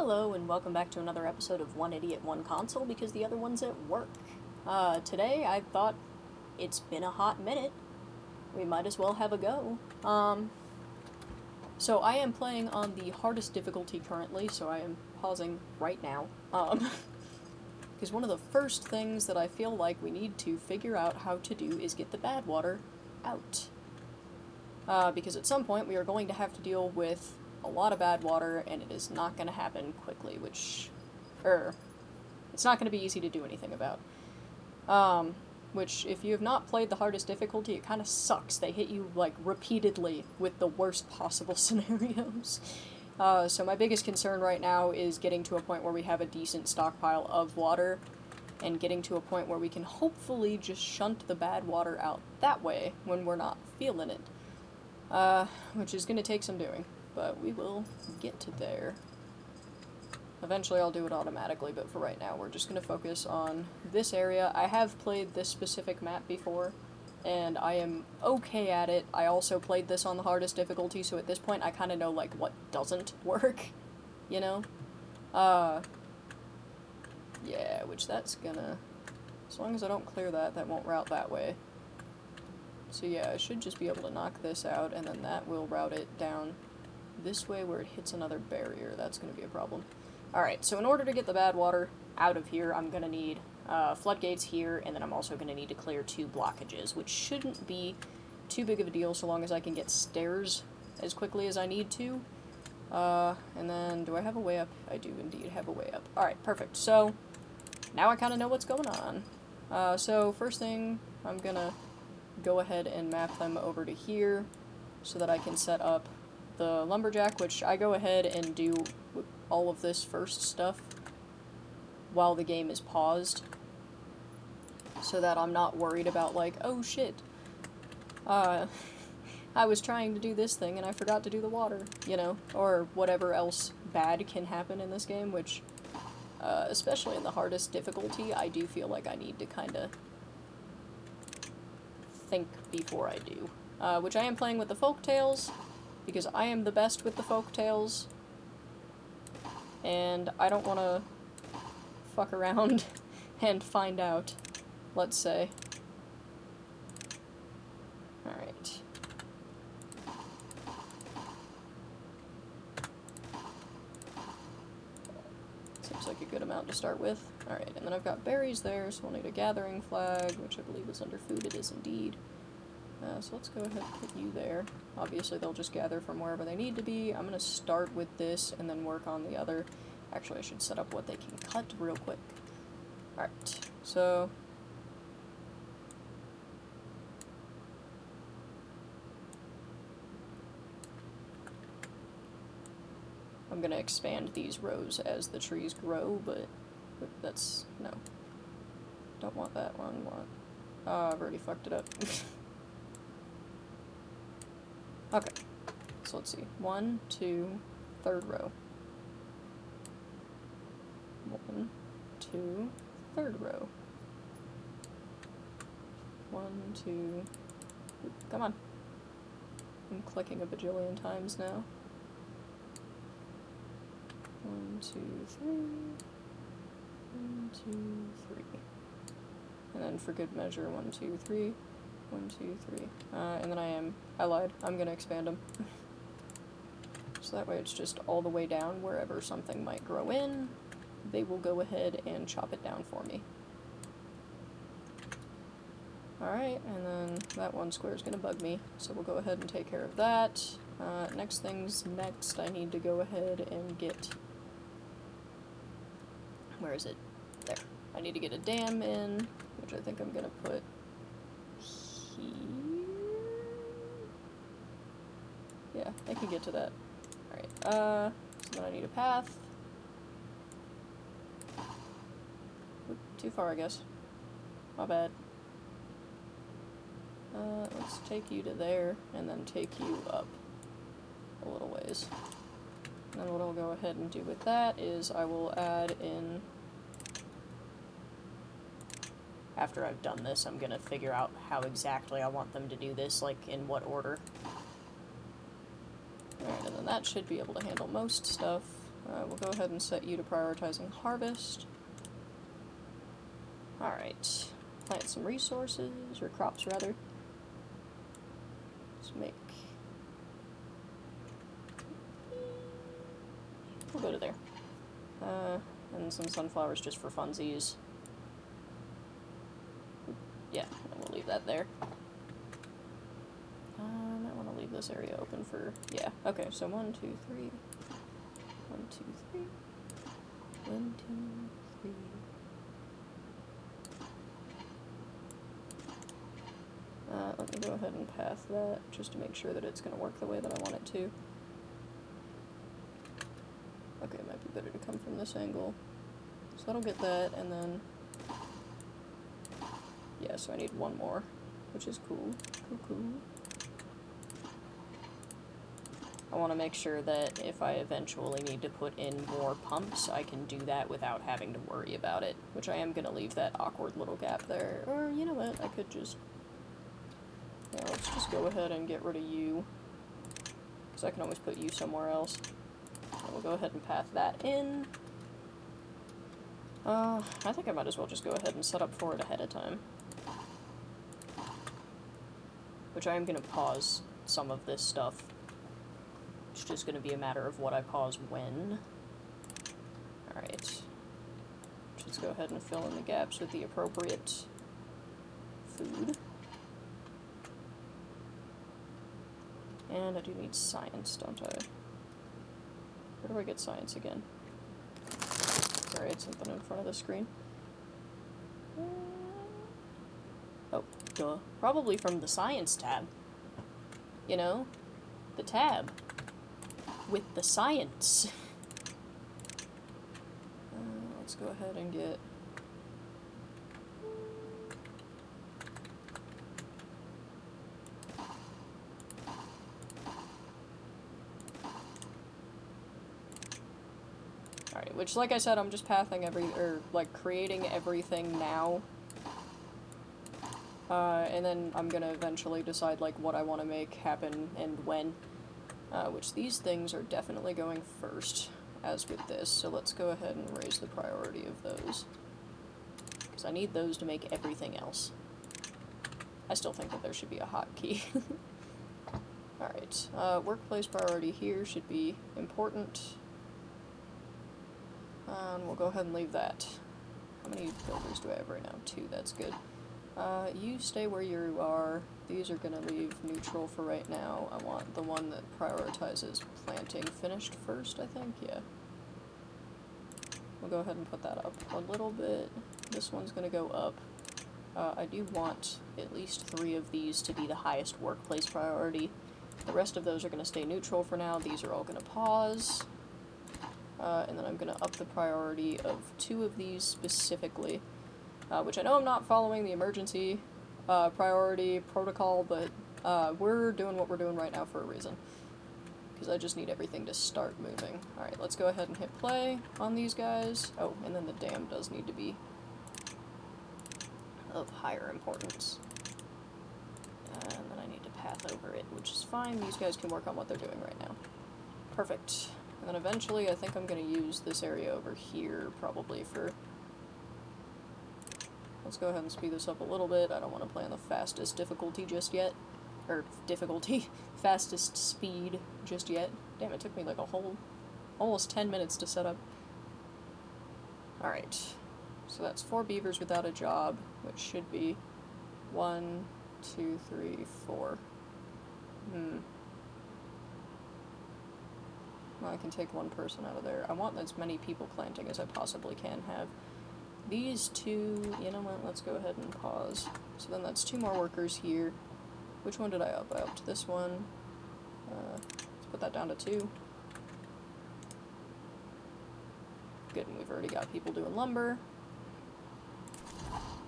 Hello and welcome back to another episode of One Idiot, One Console because the other one's at work. Today I thought it's been a hot minute. We might as well have a go. So I am playing on the hardest difficulty currently, so I am pausing right now. Because one of the first things that I feel like we need to figure out how to do is get the bad water out. Because at some point we are going to have to deal with a lot of bad water, and it is not going to happen quickly, it's not going to be easy to do anything about. Which, if you have not played the hardest difficulty, it kind of sucks. They hit you, like, repeatedly with the worst possible scenarios. So my biggest concern right now is getting to a point where we have a decent stockpile of water, and getting to a point where we can hopefully just shunt the bad water out that way when we're not feeling it. Which is going to take some doing. But we will get to there. Eventually I'll do it automatically, but for right now we're just going to focus on this area. I have played this specific map before, and I am okay at it. I also played this on the hardest difficulty, so at this point I kind of know, like, what doesn't work, you know? Yeah, which that's gonna... As long as I don't clear that, that won't route that way. So yeah, I should just be able to knock this out, and then that will route it down this way where it hits another barrier. That's going to be a problem. Alright, so in order to get the bad water out of here, I'm going to need floodgates here, and then I'm also going to need to clear 2 blockages, which shouldn't be too big of a deal so long as I can get stairs as quickly as I need to. And then, do I have a way up? I do indeed have a way up. Alright, perfect. So, now I kind of know what's going on. So, first thing, I'm going to go ahead and map them over to here so that I can set up the lumberjack, which I go ahead and do all of this first stuff while the game is paused, so that I'm not worried about, like, oh shit, I was trying to do this thing and I forgot to do the water, you know, or whatever else bad can happen in this game, which, especially in the hardest difficulty, I do feel like I need to kind of think before I do. Which I am playing with the folktales, because I am the best with the folktales, and I don't want to fuck around and find out, let's say. Alright. Seems like a good amount to start with. Alright, and then I've got berries there, so we'll need a gathering flag, which I believe is under food. It is indeed. So let's go ahead and put you there. Obviously they'll just gather from wherever they need to be. I'm going to start with this and then work on the other. Actually, I should set up what they can cut real quick. Alright, so... I'm going to expand these rows as the trees grow, but that's... no. Don't want that one. I've already fucked it up. Okay, so let's see. 1, 2, third row. 1, 2, third row. 1, 2, come on. I'm clicking a bajillion times now. 1, 2, 3. 1, 2, 3. And then for good measure, 1, 2, 3. 1, 2, 3. And then I lied. I'm gonna expand them. So that way it's just all the way down wherever something might grow in. They will go ahead and chop it down for me. Alright, and then that one square is gonna bug me, so we'll go ahead and take care of that. Next thing's next. I need to go ahead and get... Where is it? There. I need to get a dam in, which I think I'm gonna put... Yeah, I can get to that. Alright, so then I need a path. Oop, too far, I guess. My bad. Let's take you to there, and then take you up a little ways. And then what I'll go ahead and do with that is I will add in... After I've done this, I'm gonna figure out how exactly I want them to do this, like, in what order. Alright, and then that should be able to handle most stuff. We'll go ahead and set you to prioritizing harvest. Alright. Plant some resources, or crops rather. Let's make... We'll go to there. And some sunflowers just for funsies. Yeah, and we'll leave that there. I want to leave this area open for... Yeah, okay, so 1, 2, 3. 1, 2, 3. 1, 2, 3. Let me go ahead and path that, just to make sure that it's going to work the way that I want it to. Okay, it might be better to come from this angle. So that'll get that, and then... Yeah, so I need one more, which is cool. Cool. I want to make sure that if I eventually need to put in more pumps, I can do that without having to worry about it, which I am going to leave that awkward little gap there. Or, you know what, I could just... Yeah, let's just go ahead and get rid of you, because I can always put you somewhere else. And we'll go ahead and path that in. I think I might as well just go ahead and set up for it ahead of time. Which I am going to pause some of this stuff. It's just going to be a matter of what I pause when. Alright. Let's go ahead and fill in the gaps with the appropriate food. And I do need science, don't I? Where do I get science again? Sorry, it's something in front of the screen. Oh, duh. Probably from the science tab. You know? The tab. With the science. Let's go ahead and get... Alright, which, like I said, I'm just pathing creating everything now. And then I'm gonna eventually decide, like, what I want to make happen and when. Which these things are definitely going first, as with this, so let's go ahead and raise the priority of those. Because I need those to make everything else. I still think that there should be a hotkey. Alright, workplace priority here should be important. And we'll go ahead and leave that. How many builders do I have right now? 2, that's good. You stay where you are. These are gonna leave neutral for right now. I want the one that prioritizes planting finished first, I think, yeah. We'll go ahead and put that up a little bit. This one's gonna go up. I do want at least 3 of these to be the highest workplace priority. The rest of those are gonna stay neutral for now. These are all gonna pause. And then I'm gonna up the priority of 2 of these specifically. Which I know I'm not following the emergency priority protocol, but we're doing what we're doing right now for a reason. Because I just need everything to start moving. Alright, let's go ahead and hit play on these guys. Oh, and then the dam does need to be of higher importance. And then I need to path over it, which is fine. These guys can work on what they're doing right now. Perfect. And then eventually I think I'm going to use this area over here probably for... Let's go ahead and speed this up a little bit. I don't want to play on the fastest difficulty just yet. Or, difficulty. Fastest speed just yet. Damn, it took me like a whole... almost 10 minutes to set up. Alright. So that's 4 beavers without a job, which should be 1, 2, 3, 4. Well, I can take 1 person out of there. I want as many people planting as I possibly can have. These 2, you know what, let's go ahead and pause. So then that's 2 more workers here. Which one did I up? I upped this one. Let's put that down to 2. Good, and we've already got people doing lumber.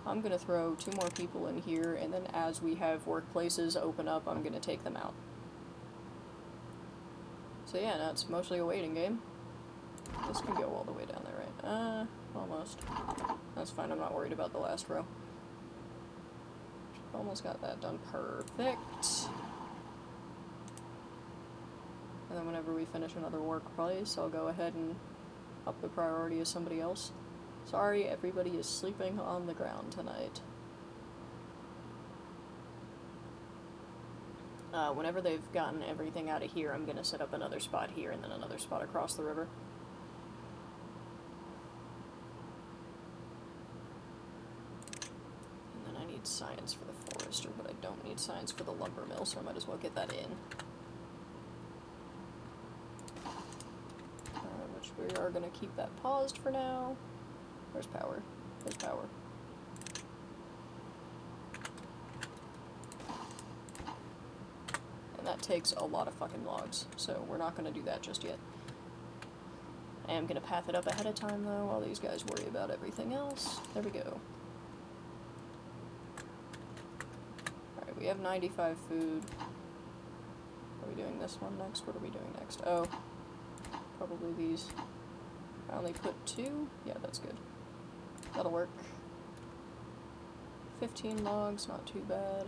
I'm gonna throw 2 more people in here, and then as we have workplaces open up, I'm gonna take them out. So yeah, now it's mostly a waiting game. This can go all the way down there, right? Almost. That's fine, I'm not worried about the last row. Almost got that done perfect. And then whenever we finish another workplace, I'll go ahead and up the priority of somebody else. Sorry, everybody is sleeping on the ground tonight. Whenever they've gotten everything out of here, I'm going to set up another spot here and then another spot across the river. And then I need science for the forester, but I don't need science for the lumber mill, so I might as well get that in. Which we are going to keep that paused for now. Where's power? There's power. That takes a lot of fucking logs, so we're not going to do that just yet. I am going to path it up ahead of time, though, while these guys worry about everything else. There we go. Alright, we have 95 food. Are we doing this one next? What are we doing next? Oh, probably these. I only put 2? Yeah, that's good. That'll work. 15 logs, not too bad.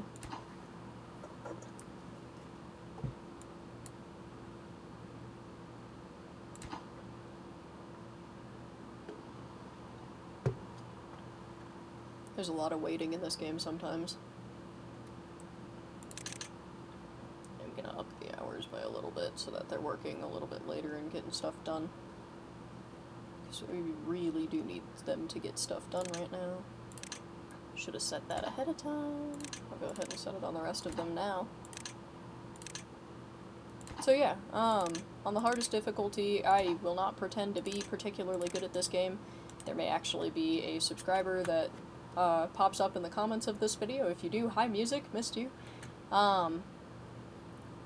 There's a lot of waiting in this game sometimes. I'm gonna up the hours by a little bit so that they're working a little bit later and getting stuff done. Because we really do need them to get stuff done right now. Should have set that ahead of time. I'll go ahead and set it on the rest of them now. So yeah, on the hardest difficulty, I will not pretend to be particularly good at this game. There may actually be a subscriber that pops up in the comments of this video. If you do, hi music, missed you. But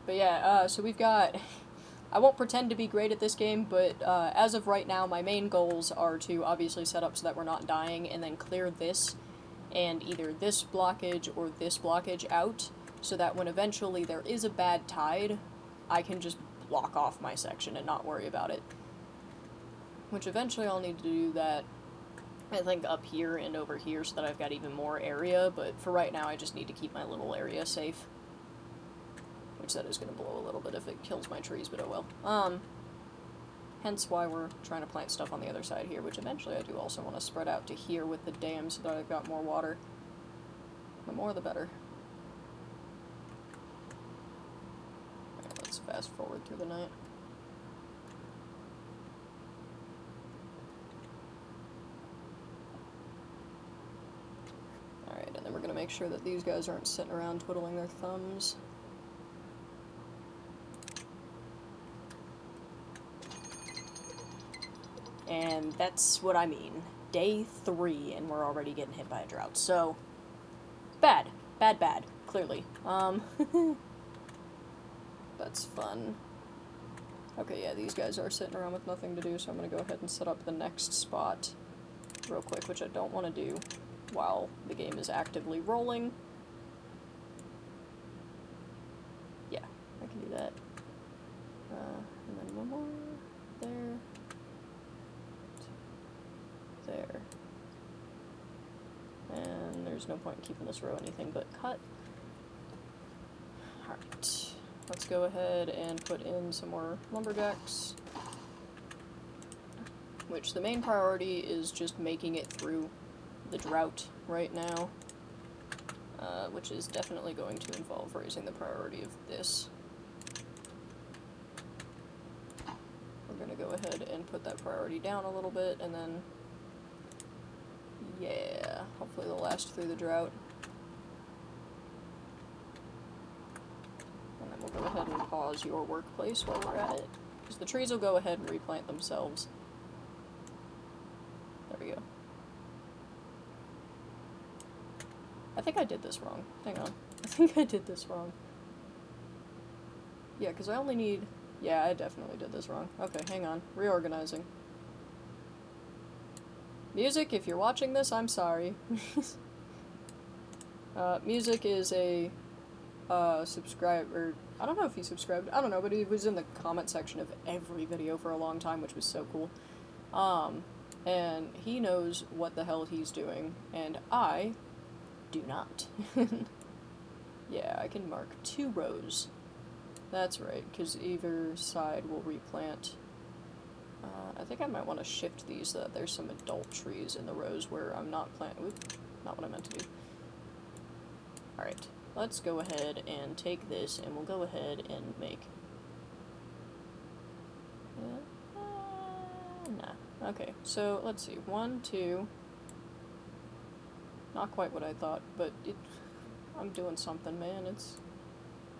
yeah, so we've got, I won't pretend to be great at this game, but as of right now, my main goals are to obviously set up so that we're not dying, and then clear this, and either this blockage or this blockage out, so that when eventually there is a bad tide, I can just block off my section and not worry about it. Which eventually I'll need to do that, I think, up here and over here so that I've got even more area, but for right now I just need to keep my little area safe. Which that is going to blow a little bit if it kills my trees, but oh well. Hence why we're trying to plant stuff on the other side here, which eventually I do also want to spread out to here with the dam so that I've got more water. The more the better. Alright, let's fast forward through the night. Alright, and then we're going to make sure that these guys aren't sitting around twiddling their thumbs. And that's what I mean. Day 3, and we're already getting hit by a drought. So, bad. Bad, bad. Clearly. That's fun. Okay, yeah, these guys are sitting around with nothing to do, so I'm gonna go ahead and set up the next spot real quick, which I don't want to do while the game is actively rolling. Yeah, I can do that. And then one more. There. There. And there's no point in keeping this row anything but cut. Alright, let's go ahead and put in some more lumberjacks. Which the main priority is just making it through the drought right now. Which is definitely going to involve raising the priority of this. We're going to go ahead and put that priority down a little bit, and then yeah, hopefully they'll last through the drought. And then we'll go ahead and pause your workplace while we're at it. Because the trees will go ahead and replant themselves. There we go. I think I did this wrong. Hang on. I think I did this wrong. Yeah, because I only need... Yeah, I definitely did this wrong. Okay, hang on. Reorganizing. Music, if you're watching this, I'm sorry. Music is a subscriber. I don't know if he subscribed. I don't know, but he was in the comment section of every video for a long time, which was so cool. And he knows what the hell he's doing, and I do not. Yeah, I can mark 2 rows. That's right, because either side will replant. I think I might want to shift these so that there's some adult trees in the rows where I'm not planting. Oop, not what I meant to do. Alright, let's go ahead and take this, and we'll go ahead and make... nah. Okay, so let's see. 1, 2... Not quite what I thought, but I'm doing something, man.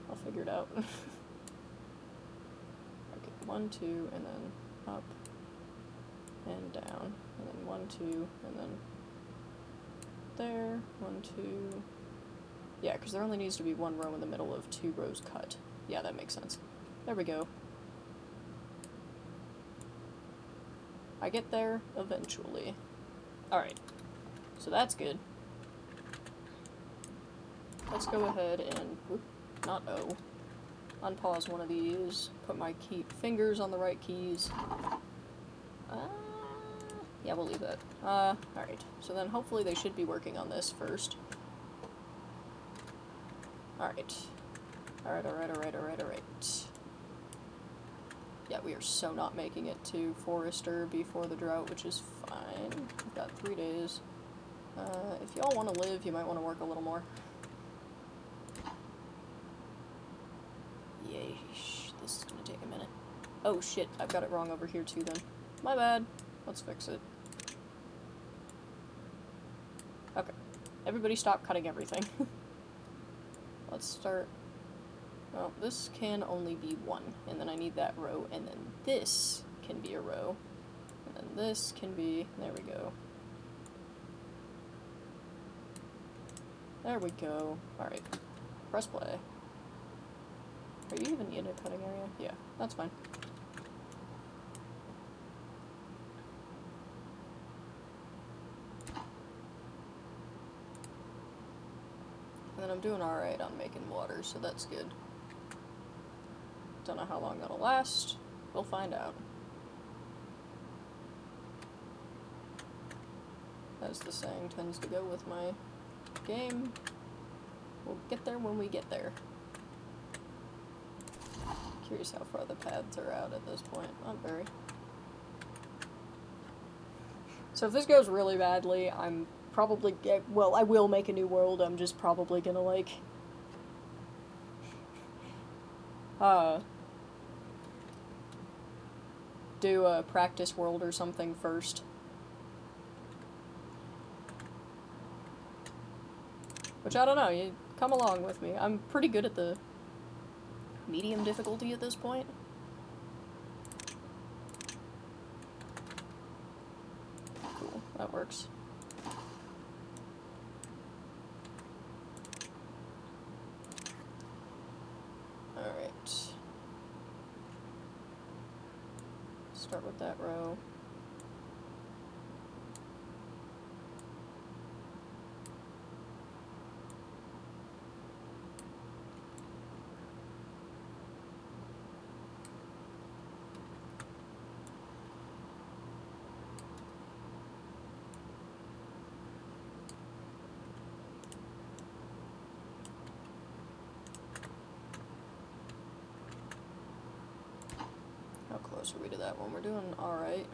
I'll figure it out. Okay, 1, 2, and then up, and down, and then 1, 2, and then there, 1, 2... Yeah, because there only needs to be one row in the middle of 2 rows cut. Yeah, that makes sense. There we go. I get there eventually. Alright, so that's good. Let's go ahead and, whoop, not O, unpause one of these, put my fingers on the right keys. Yeah, we'll leave that. Alright, so then hopefully they should be working on this first. Alright. Alright. Yeah, we are so not making it to Forester before the drought, which is fine. We've got 3 days. If y'all want to live, you might want to work a little more. Yay, this is gonna take a minute. Oh shit, I've got it wrong over here too then. My bad. Let's fix it. Okay. Everybody stop cutting everything. Let's start... Well, this can only be 1, and then I need that row, and then this can be a row, and then this can be... There we go. There we go. Alright. Press play. Are you even in a cutting area? Yeah, that's fine. And then I'm doing alright on making water, so that's good. Don't know how long that'll last. We'll find out. As the saying tends to go with my game. We'll get there when we get there. Curious how far the paths are out at this point. Not very. So if this goes really badly, I'm probably... Well, I will make a new world. I'm just probably gonna, like... do a practice world or something first. Which, I don't know, you come along with me. I'm pretty good at the medium difficulty at this point. Cool, that works. Alright. Start with that row. How close are we to that one? We're doing alright.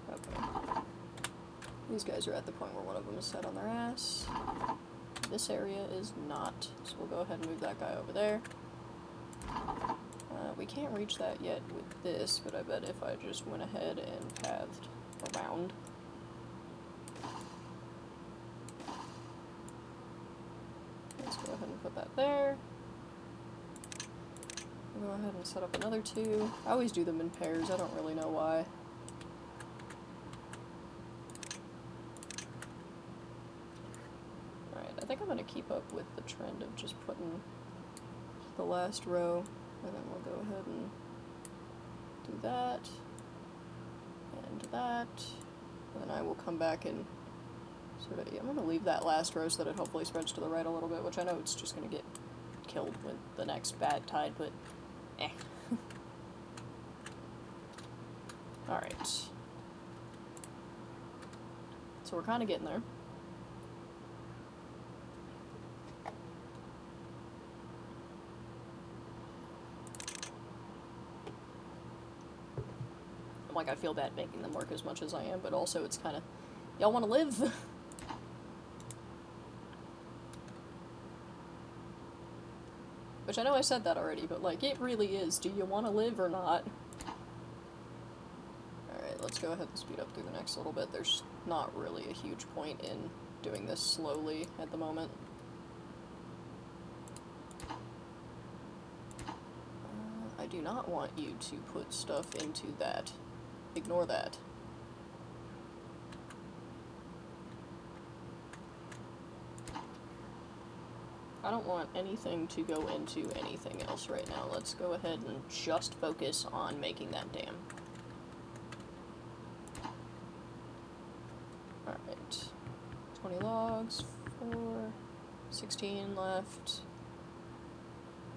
Okay. These guys are at the point where one of them is set on their ass. This area is not, so we'll go ahead and move that guy over there. We can't reach that yet with this, but I bet if I just went ahead and pathed around. Let's go ahead and put that there. We'll go ahead and set up another 2. I always do them in pairs, I don't really know why. Alright, I think I'm going to keep up with the trend of just putting the last row. And then we'll go ahead and do that, and that, and then I will come back and sort of, I'm going to leave that last row so that it hopefully spreads to the right a little bit, which I know it's just going to get killed with the next bad tide, but eh. Alright. So we're kind of getting there. Like, I feel bad making them work as much as I am, but also it's kind of, y'all want to live? Which I know I said that already, but, like, it really is. Do you want to live or not? Alright, let's go ahead and speed up through the next little bit. There's not really a huge point in doing this slowly at the moment. I do not want you to put stuff into that. Ignore that. I don't want anything to go into anything else right now. Let's go ahead and just focus on making that dam. Alright. 20 logs, 4, 16 left,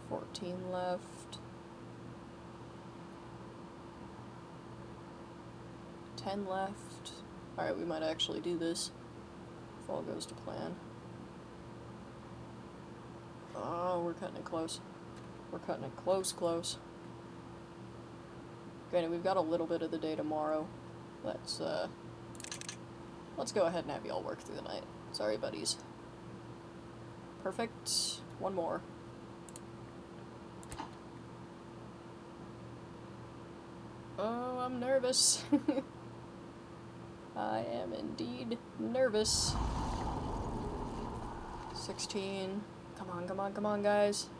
14 left. 10 left. Alright, we might actually do this if all goes to plan. Oh, we're cutting it close. We're cutting it close. Granted, we've got a little bit of the day tomorrow. Let's go ahead and have y'all work through the night. Sorry, buddies. Perfect. One more. Oh, I'm nervous. I am indeed nervous. 16. Come on, guys.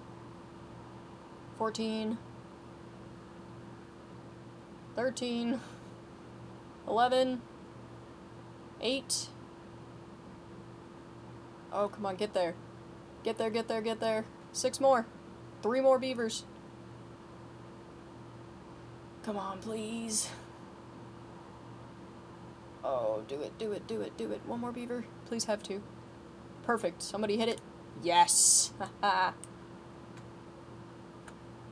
14. 13. 11. 8. Oh, come on, get there. Get there. 6 more. 3 more beavers. Come on, please. Oh, do it. One more beaver. Please have 2. Perfect. Somebody hit it. Yes! Haha.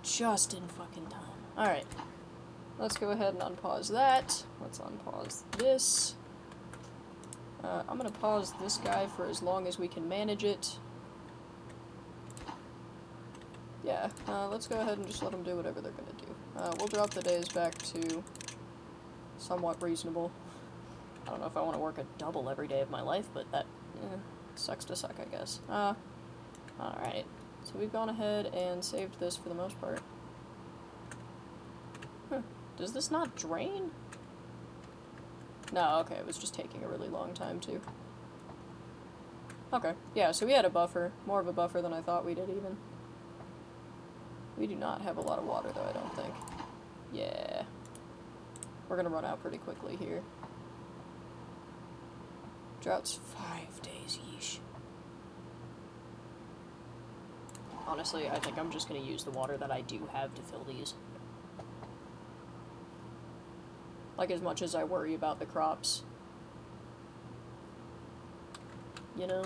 Just in fucking time. Alright. Let's go ahead and unpause that. Let's unpause this. I'm gonna pause this guy for as long as we can manage it. Yeah, let's go ahead and just let them do whatever they're gonna do. We'll drop the days back to somewhat reasonable. I don't know if I want to work a double every day of my life, but that sucks to suck, I guess. Alright. So we've gone ahead and saved this for the most part. Huh. Does this not drain? No, okay, it was just taking a really long time, too. Okay, yeah, so we had a buffer. More of a buffer than I thought we did, even. We do not have a lot of water, though, I don't think. Yeah. We're gonna run out pretty quickly here. Drought's 5 days, yeesh. Honestly, I think I'm just gonna use the water that I do have to fill these. Like, as much as I worry about the crops. You know?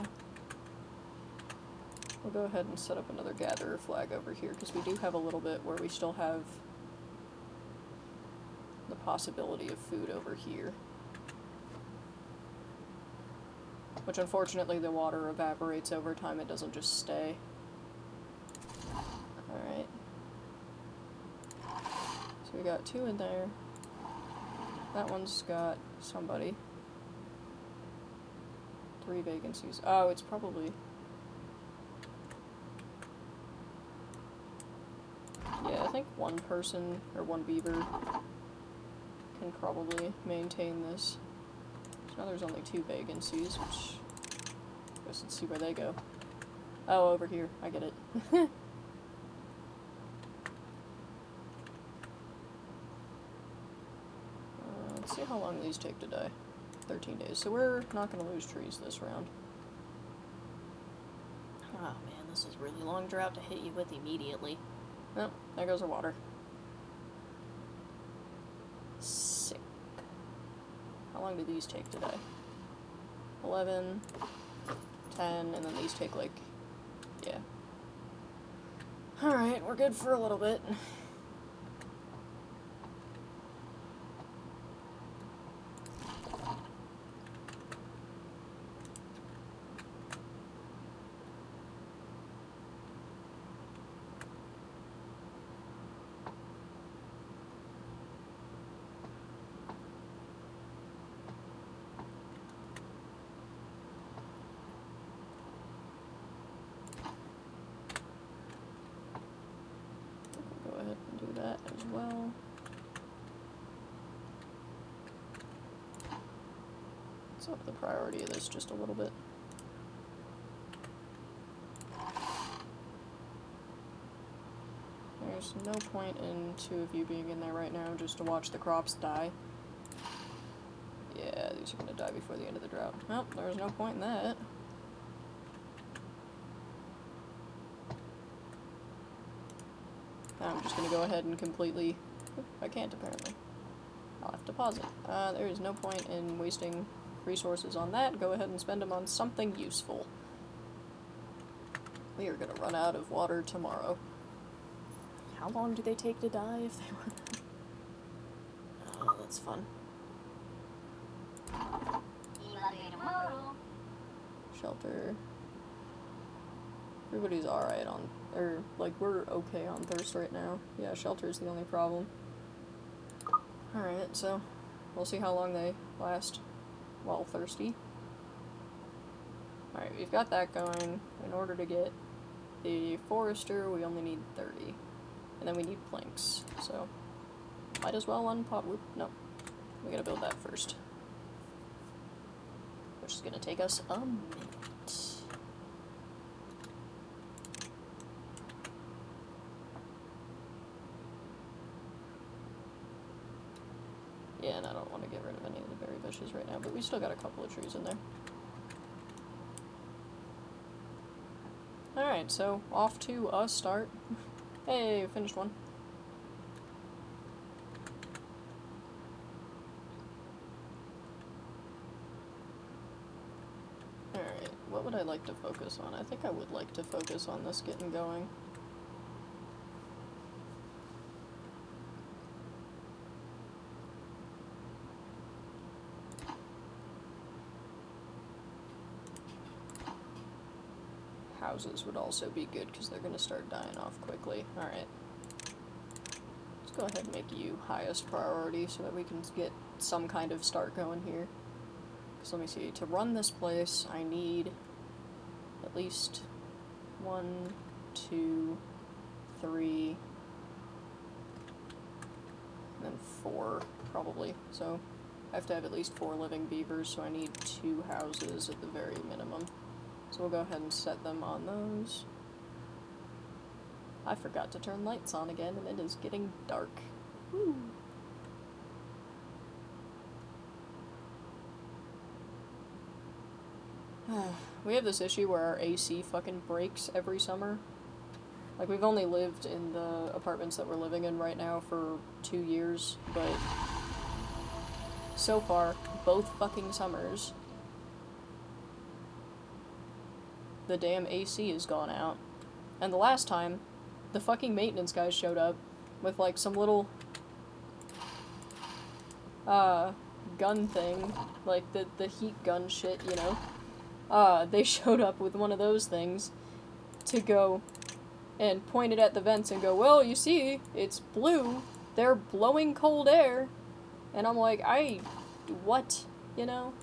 We'll go ahead and set up another gatherer flag over here, because we do have a little bit where we still have the possibility of food over here. Which, unfortunately, the water evaporates over time, it doesn't just stay. Alright. So we got 2 in there. That one's got somebody. 3 vacancies. Oh, it's probably... Yeah, I think one person, or one beaver, can probably maintain this. So now there's only 2 vacancies, which... I guess let's see where they go. Oh, over here. I get it. Let's see how long these take to die. 13 days. So we're not going to lose trees this round. Oh man, this is a really long drought to hit you with immediately. Oh, there goes our water. Sick. How long do these take to die? 11, 10, and then these take like, yeah. Alright, we're good for a little bit. Go ahead and do that as well. Let's up the priority of this just a little bit. There's no point in two of you being in there right now just to watch the crops die. Yeah, these are gonna die before the end of the drought. Well, there's no point in that. I'm just gonna go ahead and completely... I can't, apparently. I'll have to pause it. There is no point in wasting resources on that. Go ahead and spend them on something useful. We are gonna run out of water tomorrow. How long do they take to die if they run out? Oh, that's fun. Shelter. Everybody's alright on... or, like, we're okay on thirst right now. Yeah, shelter's the only problem. Alright, so we'll see how long they last while thirsty. Alright, we've got that going. In order to get the forester, we only need 30. And then we need planks, so might as well unpop. Whoop, no. We gotta build that first. Which is gonna take us a minute. Yeah, and I don't want to get rid of any of the berry bushes right now, but we still got a couple of trees in there. Alright, so off to a start. Hey, finished one. Alright, what would I like to focus on? I think I would like to focus on this getting going. Houses would also be good because they're going to start dying off quickly. Alright. Let's go ahead and make you highest priority so that we can get some kind of start going here. Because let me see, to run this place I need at least 1, 2, 3, and then 4 probably. So I have to have at least 4 living beavers, so I need 2 houses at the very minimum. So we'll go ahead and set them on those. I forgot to turn lights on again, and it is getting dark. Woo. We have this issue where our AC fucking breaks every summer. Like, we've only lived in the apartments that we're living in right now for 2 years, but so far, both fucking summers, the damn AC has gone out. And the last time, the fucking maintenance guys showed up with, like, some little, gun thing. Like, the heat gun shit, you know? They showed up with one of those things to go and point it at the vents and go, well, you see, it's blue. They're blowing cold air. And I'm like, what? You know?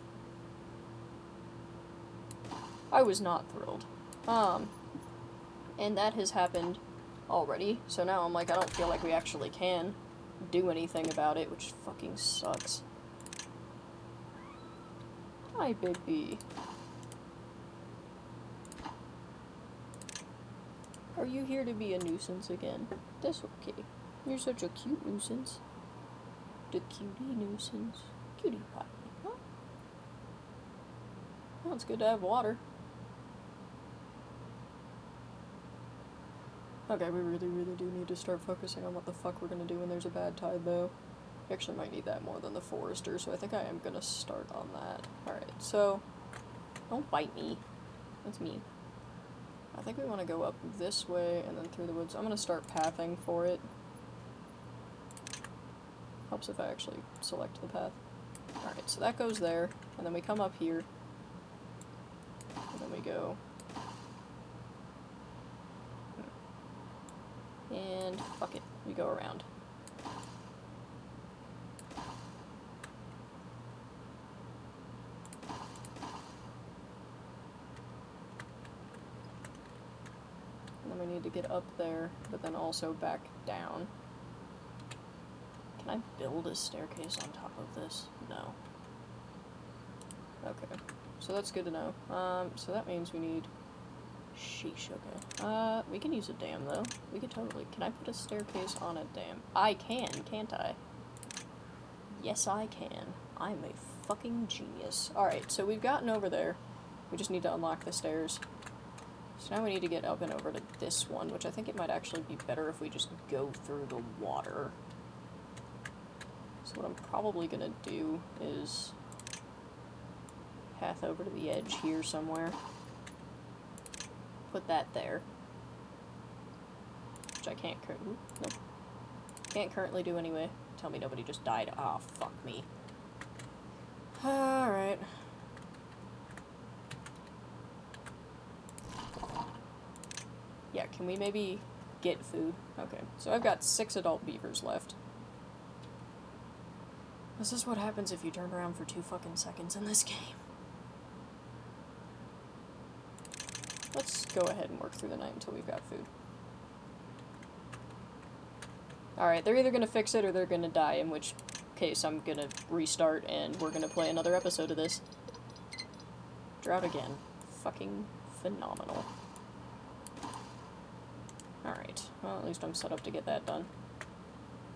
I was not thrilled. And that has happened already, so now I'm like, I don't feel like we actually can do anything about it, which fucking sucks. Hi, baby. Are you here to be a nuisance again? That's okay. You're such a cute nuisance. The cutie nuisance. Cutie pie, huh? Well, it's good to have water. Okay, we really, really do need to start focusing on what the fuck we're gonna do when there's a bad tide, though. We actually might need that more than the forester, so I think I am gonna start on that. Alright, so... don't bite me. That's mean. I think we want to go up this way and then through the woods. I'm going to start pathing for it. Helps if I actually select the path. Alright, so that goes there, and then we come up here, and then we go, and fuck it, we go around. And then we need to get up there, but then also back down. Can I build a staircase on top of this? No. Okay. So that's good to know. So that means we need... Sheesh, okay. We can use a dam, though. We could totally... Can I put a staircase on a dam? I can, can't I? Yes, I can. I'm a fucking genius. Alright, so we've gotten over there. We just need to unlock the stairs. So now we need to get up and over to this one, which I think it might actually be better if we just go through the water. So what I'm probably gonna do is path over to the edge here somewhere. Put that there. Which I can't nope. Can't currently do anyway. Tell me nobody just died. Ah, oh, fuck me. Alright. Yeah, can we maybe get food? Okay, so I've got 6 adult beavers left. This is what happens if you turn around for 2 fucking seconds in this game. Let's go ahead and work through the night until we've got food. Alright, they're either gonna fix it or they're gonna die, in which case I'm gonna restart and we're gonna play another episode of this. Drought again. Fucking phenomenal. Alright, well at least I'm set up to get that done.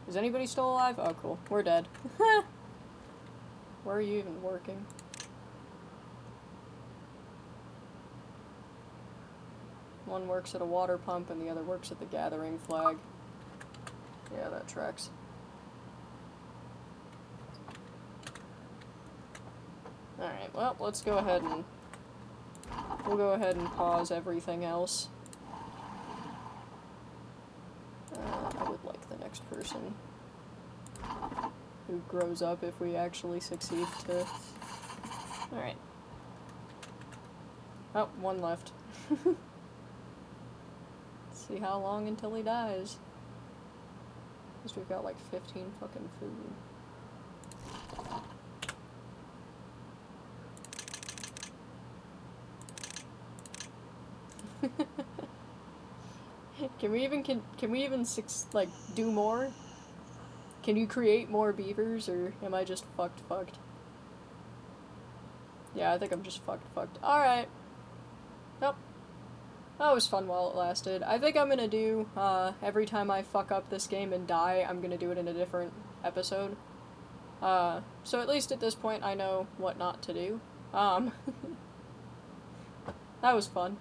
Is anybody still alive? Oh, cool. We're dead. Where are you even working? One works at a water pump and the other works at the gathering flag. Yeah, that tracks. Alright, well, let's go ahead and... We'll go ahead and pause everything else. I would like the next person who grows up if we actually succeed to... Alright. Oh, one left. See how long until he dies. At least we've got like 15 fucking food. Can we even like do more? Can you create more beavers, or am I just fucked? Yeah, I think I'm just fucked. Alright. Nope. That was fun while it lasted. I think I'm gonna do, every time I fuck up this game and die, I'm gonna do it in a different episode. So at least at this point I know what not to do. That was fun.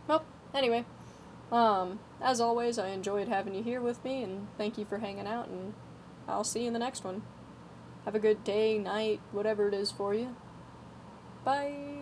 Well, anyway, as always, I enjoyed having you here with me, and thank you for hanging out, and I'll see you in the next one. Have a good day, night, whatever it is for you. Bye!